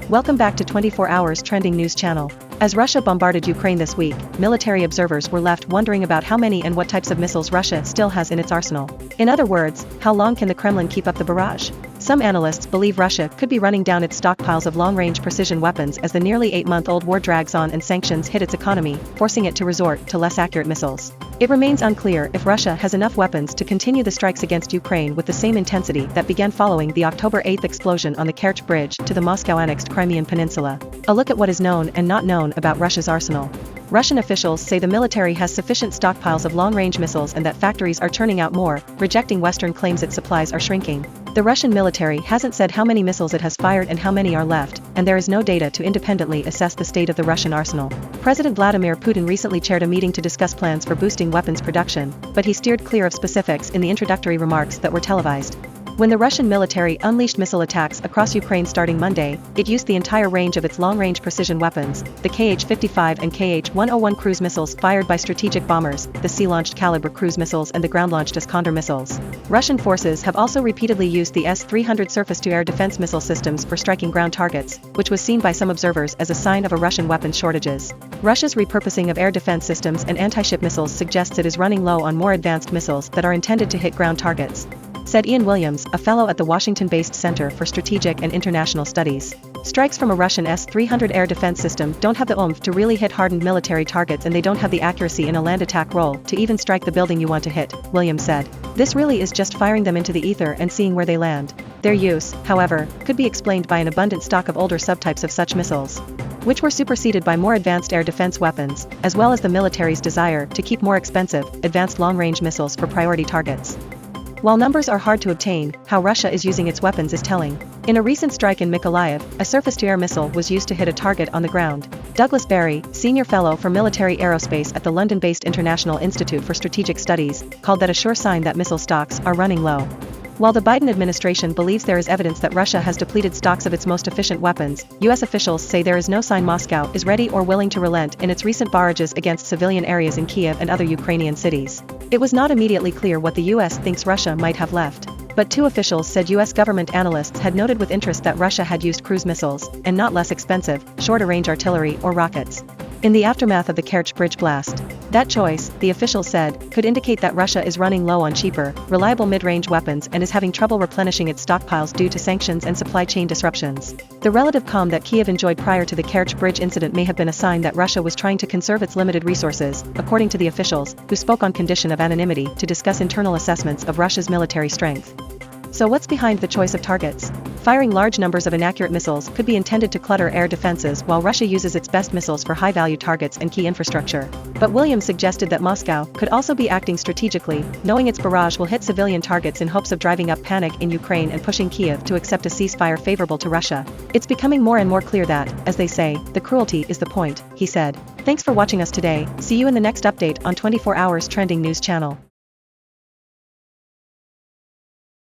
Welcome back to 24 Hours Trending News Channel. As Russia bombarded Ukraine this week, military observers were left wondering about how many and what types of missiles Russia still has in its arsenal. In other words, how long can the Kremlin keep up the barrage? Some analysts believe Russia could be running down its stockpiles of long-range precision weapons as the nearly 8-month-old war drags on and sanctions hit its economy, forcing it to resort to less accurate missiles. It remains unclear if Russia has enough weapons to continue the strikes against Ukraine with the same intensity that began following the October 8 explosion on the Kerch Bridge to the Moscow-annexed Crimean Peninsula. A look at what is known and not known about Russia's arsenal. Russian officials say the military has sufficient stockpiles of long-range missiles and that factories are churning out more, rejecting Western claims its supplies are shrinking. The Russian military hasn't said how many missiles it has fired and how many are left, and there is no data to independently assess the state of the Russian arsenal. President Vladimir Putin recently chaired a meeting to discuss plans for boosting weapons production, but he steered clear of specifics in the introductory remarks that were televised. When the Russian military unleashed missile attacks across Ukraine starting Monday, it used the entire range of its long-range precision weapons, the Kh-55 and Kh-101 cruise missiles fired by strategic bombers, the sea-launched Caliber cruise missiles and the ground-launched Iskander missiles. Russian forces have also repeatedly used the S-300 surface-to-air defense missile systems for striking ground targets, which was seen by some observers as a sign of a Russian weapons shortages. Russia's repurposing of air defense systems and anti-ship missiles suggests it is running low on more advanced missiles that are intended to hit ground targets, said Ian Williams, a fellow at the Washington-based Center for Strategic and International Studies. Strikes from a Russian S-300 air defense system don't have the oomph to really hit hardened military targets, and they don't have the accuracy in a land attack role to even strike the building you want to hit, Williams said. This really is just firing them into the ether and seeing where they land. Their use, however, could be explained by an abundant stock of older subtypes of such missiles, which were superseded by more advanced air defense weapons, as well as the military's desire to keep more expensive, advanced long-range missiles for priority targets. While numbers are hard to obtain, how Russia is using its weapons is telling. In a recent strike in Mykolaiv, a surface-to-air missile was used to hit a target on the ground. Douglas Barry, senior fellow for military aerospace at the London-based International Institute for Strategic Studies, called that a sure sign that missile stocks are running low. While the Biden administration believes there is evidence that Russia has depleted stocks of its most efficient weapons, U.S. officials say there is no sign Moscow is ready or willing to relent in its recent barrages against civilian areas in Kiev and other Ukrainian cities. It was not immediately clear what the U.S. thinks Russia might have left, but two officials said U.S. government analysts had noted with interest that Russia had used cruise missiles, and not less expensive, shorter-range artillery or rockets, in the aftermath of the Kerch Bridge blast. That choice, the officials said, could indicate that Russia is running low on cheaper, reliable mid-range weapons and is having trouble replenishing its stockpiles due to sanctions and supply chain disruptions. The relative calm that Kiev enjoyed prior to the Kerch Bridge incident may have been a sign that Russia was trying to conserve its limited resources, according to the officials, who spoke on condition of anonymity to discuss internal assessments of Russia's military strength. So what's behind the choice of targets? Firing large numbers of inaccurate missiles could be intended to clutter air defenses while Russia uses its best missiles for high-value targets and key infrastructure. But Williams suggested that Moscow could also be acting strategically, knowing its barrage will hit civilian targets in hopes of driving up panic in Ukraine and pushing Kiev to accept a ceasefire favorable to Russia. It's becoming more and more clear that, as they say, the cruelty is the point, he said. Thanks for watching us today. See you in the next update on 24 Hours Trending News Channel.